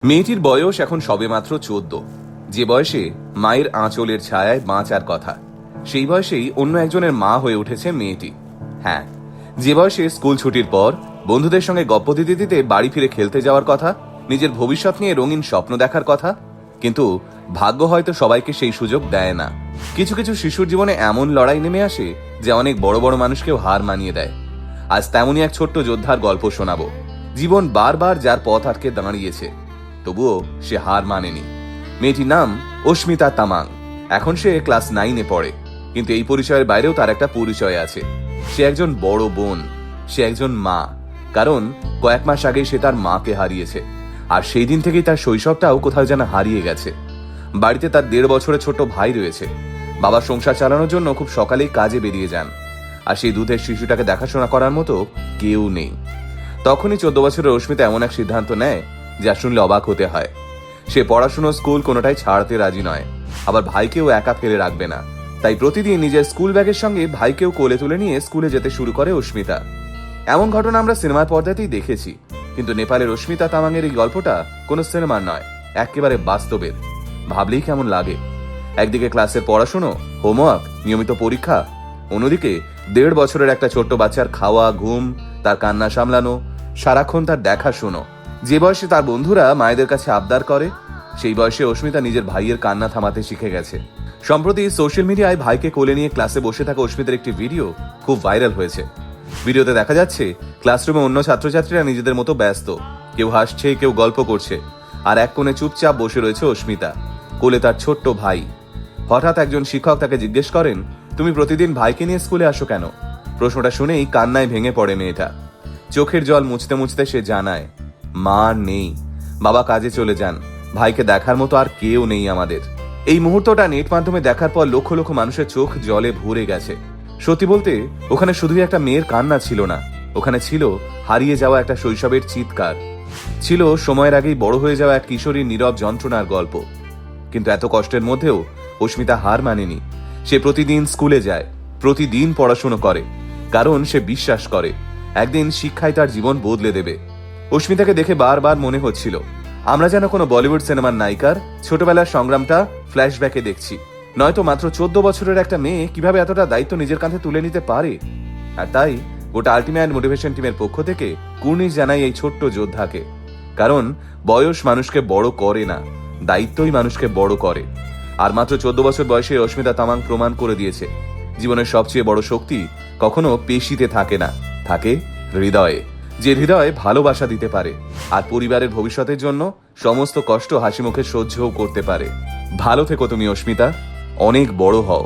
মেয়েটির বয়স এখন সবেমাত্র 14। যে বয়সে মায়ের আঁচলের ছায়ায় বাঁচার কথা, সেই বয়সেই অন্য একজনের মা হয়ে উঠেছে মেয়েটি। হ্যাঁ, যে বয়সে স্কুল ছুটির পর বন্ধুদের সঙ্গে গপ্প দিতে দিতে বাড়ি ফিরে খেলতে যাওয়ার কথা, নিজের ভবিষ্যৎ নিয়ে রঙিন স্বপ্ন দেখার কথা, কিন্তু ভাগ্য হয়তো সবাইকে সেই সুযোগ দেয় না। কিছু কিছু শিশুর জীবনে এমন লড়াই নেমে আসে যে অনেক বড় বড় মানুষকেও হার মানিয়ে দেয়। আজ তেমনই এক ছোট্ট যোদ্ধার গল্প শোনাবো। জীবন বারবার যার পথ আটকে দাঁড়িয়েছে, তবুও সে হার মানেনি। মেয়েটির নাম অস্মিতা তামাং। এখন সে ক্লাস 9-এ পড়ে, কিন্তু এই পরিচয়ের বাইরেও তার একটা পরিচয় আছে। সে একজন বড় বোন, সে একজন মা, কারণ কয়েক মাস আগে সে তার মাকে হারিয়েছে। আর সেই দিন থেকেই তার শৈশবটাও কোথাও যেন হারিয়ে গেছে। বাড়িতে তার 1.5 বছরের ছোট ভাই রয়েছে। বাবা সংসার চালানোর জন্য খুব সকালেই কাজে বেরিয়ে যান, আর সেই দুধের শিশুটাকে দেখাশোনা করার মতো কেউ নেই। তখনই 14 বছরের অস্মিতা এমন এক সিদ্ধান্ত নেয় যা শুনলে অবাক হতে হয়। সে পড়াশুনো, স্কুল কোনোটাই ছাড়তে রাজি নয়, আবার ভাইকেও একা ফেলে রাখবে না। তাই প্রতিদিন নিজের স্কুল ব্যাগের সঙ্গে ভাইকেও কোলে তুলে নিয়ে স্কুলে যেতে শুরু করে অস্মিতা। এমন ঘটনা আমরা সিনেমার পর্দাতেই দেখেছি, কিন্তু নেপালের অস্মিতা তামাংয়ের এই গল্পটা কোনো সিনেমার নয়, একেবারে বাস্তবের। ভাবলেই কেমন লাগে। একদিকে ক্লাসের পড়াশুনো, হোমওয়ার্ক, নিয়মিত পরীক্ষা, অন্যদিকে 1.5 বছরের একটা ছোট্ট বাচ্চার খাওয়া, ঘুম, তার কান্না সামলানো, সারাক্ষণ তার দেখাশুনো। যে বয়সে তার বন্ধুরা মায়েদের কাছে আবদার করে, সেই বয়সে অস্মিতা নিজের ভাইয়ের কান্না থামাতে শিখে গেছে। সম্প্রতি সোশ্যাল মিডিয়ায় ভাইকে কোলে নিয়ে ক্লাসে বসে থাকা অস্মিতার একটি ভিডিও খুব ভাইরাল হয়েছে। ভিডিওতে দেখা যাচ্ছে ক্লাসরুমে অন্য ছাত্রছাত্রীরা নিজেদের মতো ব্যস্ত, কেউ হাসছে, কেউ গল্প করছে, আর এক কোণে চুপচাপ বসে রয়েছে অস্মিতা, কোলে তার ছোট্ট ভাই। হঠাৎ একজন শিক্ষক তাকে জিজ্ঞেস করেন, তুমি প্রতিদিন ভাইকে নিয়ে স্কুলে আসো কেন? প্রশ্নটা শুনেই কান্নায় ভেঙে পড়ে মেয়েটা। চোখের জল মুছতে মুছতে সে জানায়, মা নেই, বাবা কাজে চলে যান, ভাইকে দেখার মতো আর কেউ নেই আমাদের। এই মুহূর্তটা নেট মাধ্যমে দেখার পর লক্ষ লক্ষ মানুষের চোখ জলে ভরে গেছে। সত্যি বলতে ওখানে শুধুই একটা মেয়ের কান্না ছিল না, ওখানে ছিল হারিয়ে যাওয়া একটা শৈশবের চিৎকার, ছিল সময়ের আগেই বড় হয়ে যাওয়া এক কিশোরীর নীরব যন্ত্রণার গল্প। কিন্তু এত কষ্টের মধ্যেও অস্মিতা হার মানেনি। সে প্রতিদিন স্কুলে যায়, প্রতিদিন পড়াশুনো করে, কারণ সে বিশ্বাস করে একদিন শিক্ষায় তার জীবন বদলে দেবে। অস্মিতাকে দেখে বারবার মনে হচ্ছিল আমরা যেন কোনো বলিউড সিনেমার নায়িকার ছোটবেলার সংগ্রামটা ফ্ল্যাশব্যাকে দেখছি। নয়তো মাত্র 14 বছরের একটা মেয়ে কিভাবে এতটা দায়িত্ব নিজের কাঁধে তুলে নিতে পারে। আর তাই গোটা আল্টিমেট মোটিভেশন টিমের পক্ষ থেকে কুর্নিশ জানাই এই ছোট্ট যোদ্ধাকে, কারণ বয়স মানুষকে বড় করে না, দায়িত্বই মানুষকে বড় করে। আর মাত্র 14 বছর বয়সে অস্মিতা তামাং প্রমাণ করে দিয়েছে, জীবনের সবচেয়ে বড় শক্তি কখনো পেশিতে থাকে না, থাকে হৃদয়ে। যে হৃদয়ে ভালোবাসা দিতে পারে আর পরিবারের ভবিষ্যতের জন্য সমস্ত কষ্ট হাসি মুখে সহ্যও করতে পারে। ভালো থেকো তুমি অস্মিতা, অনেক বড় হও।